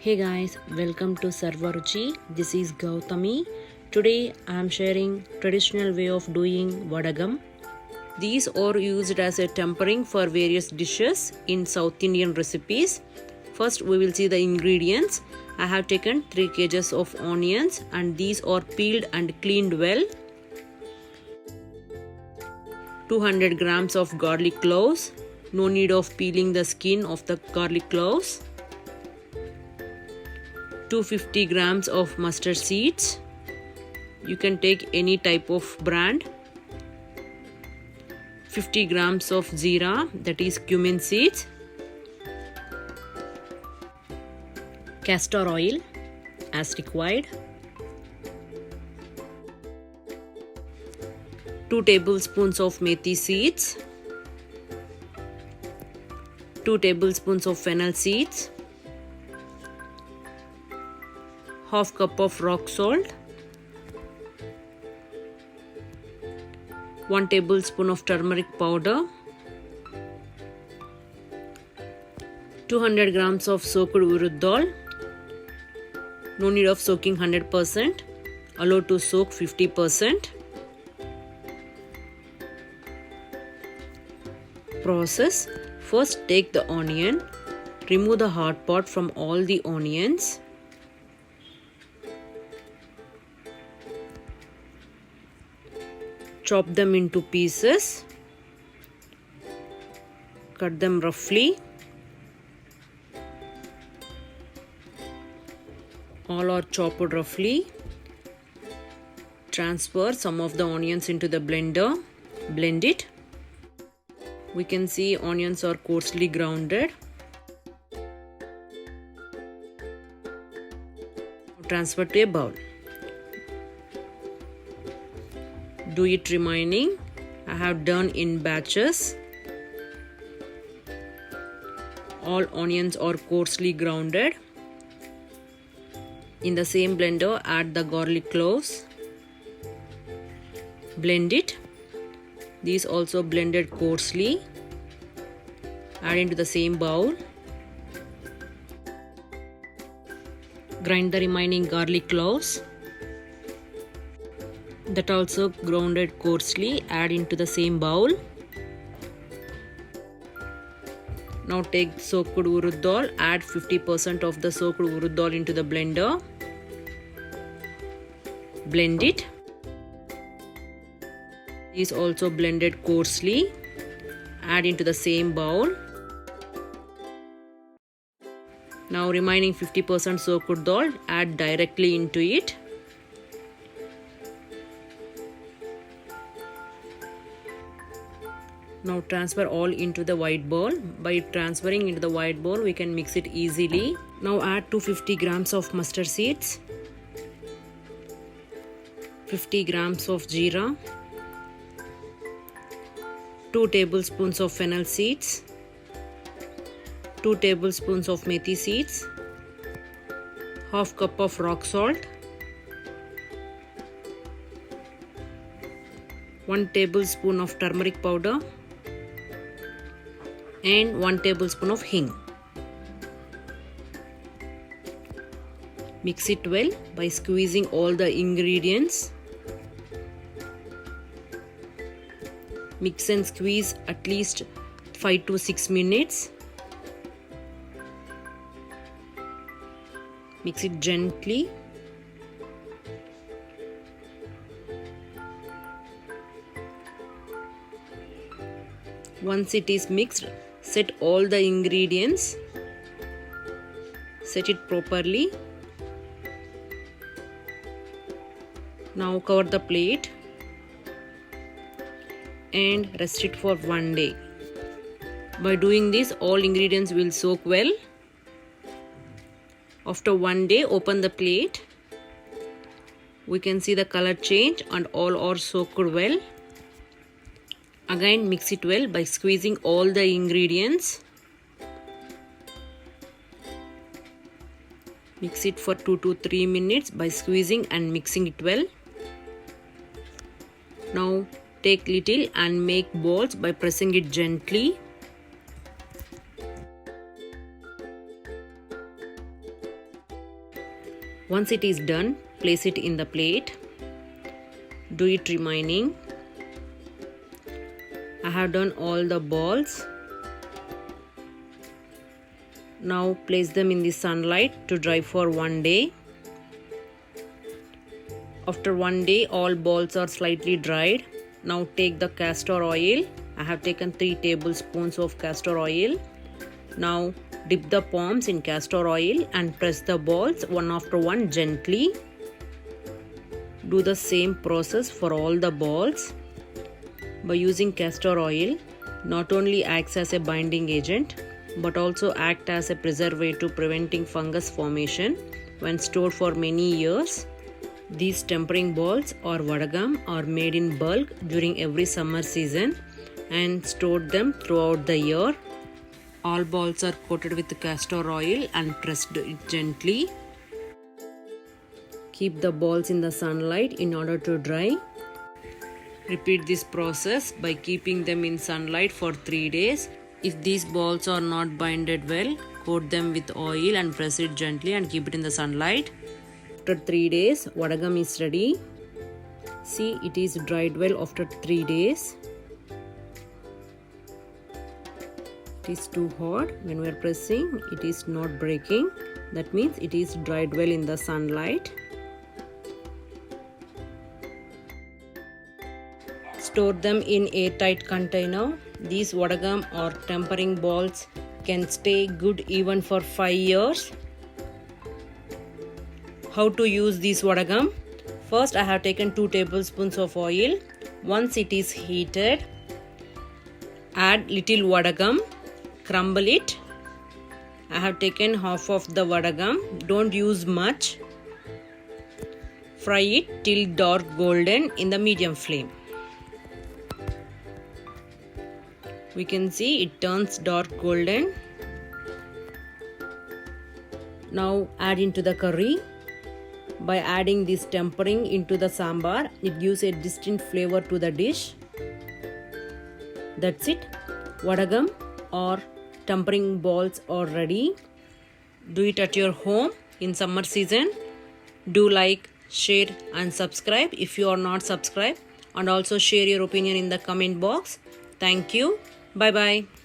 Hey guys, welcome to Sarvaruchi. This is Gautami. Today I am sharing traditional way of doing vadagam. These are used as a tempering for various dishes in South Indian recipes. First we will see the ingredients. I have taken 3 kgs of onions and these are peeled and cleaned well. 200 grams of garlic cloves. No need of peeling the skin of the garlic cloves. 250 grams of mustard seeds. You can take any type of brand. 50 grams of jeera, that is cumin seeds. Castor oil as required. 2 tablespoons of methi seeds. 2 tablespoons of fennel seeds. Half cup of rock salt. 1 tablespoon of turmeric powder. 200 grams of soaked urud dal. No need of soaking 100%. Allow to soak 50%. Process. First take the onion. Remove the hard part from all the onions. Chop them into pieces. Cut them roughly. All are chopped roughly. Transfer some of the onions into the blender. Blend it. We can see onions are coarsely grounded. Transfer to a bowl. Do it remaining. I have done in batches. All onions are coarsely grounded. In the same blender, add the garlic cloves. Blend it. These also blended coarsely. Add into the same bowl. Grind the remaining garlic cloves. That also grounded coarsely. Add into the same bowl. Now take soaked urud dal. Add 50% of the soaked urud dal into the blender. Blend it. These also blended coarsely. Add into the same bowl. Now remaining 50% soaked dal. Add directly into it. Now transfer all into the white bowl. By transferring into the white bowl, we can mix it easily. Now add 250 grams of mustard seeds. 50 grams of jeera. 2 tablespoons of fennel seeds. 2 tablespoons of methi seeds. Half cup of rock salt. 1 tablespoon of turmeric powder. And 1 tablespoon of hing. Mix it well by squeezing all the ingredients. Mix and squeeze at least 5 to 6 minutes. Mix it gently. Once it is mixed, set all the ingredients. Set it properly. Now cover the plate and rest it for 1 day. By doing this, all ingredients will soak well. After 1 day, open the plate. We can see the color change and all are soaked well. Again mix it well by squeezing all the ingredients. Mix it for 2 to 3 minutes by squeezing and mixing it well. Now take little and make balls by pressing it gently. Once it is done, place it in the plate. Do it remaining. I have done all the balls. Now place them in the sunlight to dry for 1 day. After 1 day, all balls are slightly dried. Now take the castor oil. I have taken 3 tablespoons of castor oil. Now dip the palms in castor oil and press the balls one after one gently. Do the same process for all the balls. By using castor oil, not only acts as a binding agent but also act as a preservative preventing fungus formation when stored for many years. These tempering balls or vadagam are made in bulk during every summer season and stored them throughout the year. All balls are coated with castor oil and pressed gently. Keep the balls in the sunlight in order to dry. Repeat this process by keeping them in sunlight for 3 days. If these balls are not binded well, coat them with oil and press it gently and keep it in the sunlight. After 3 days, vadagam is ready. See, it is dried well after 3 days. It is too hot. When we are pressing, it is not breaking. That means it is dried well in the sunlight. Store them in airtight container. These vadagam or tempering balls can stay good even for 5 years. How to use this vadagam? First, I have taken 2 tablespoons of oil. Once it is heated, add little vadagam, crumble it. I have taken half of the vadagam. Don't use much. Fry it till dark golden in the medium flame. We can see it turns dark golden. Now add into the curry. By adding this tempering into the sambar, it gives a distinct flavor to the dish. That's it. Vadagam or tempering balls are ready. Do it at your home in summer season. Do like, share and subscribe if you are not subscribed, and also share your opinion in the comment box. Thank you. Bye bye.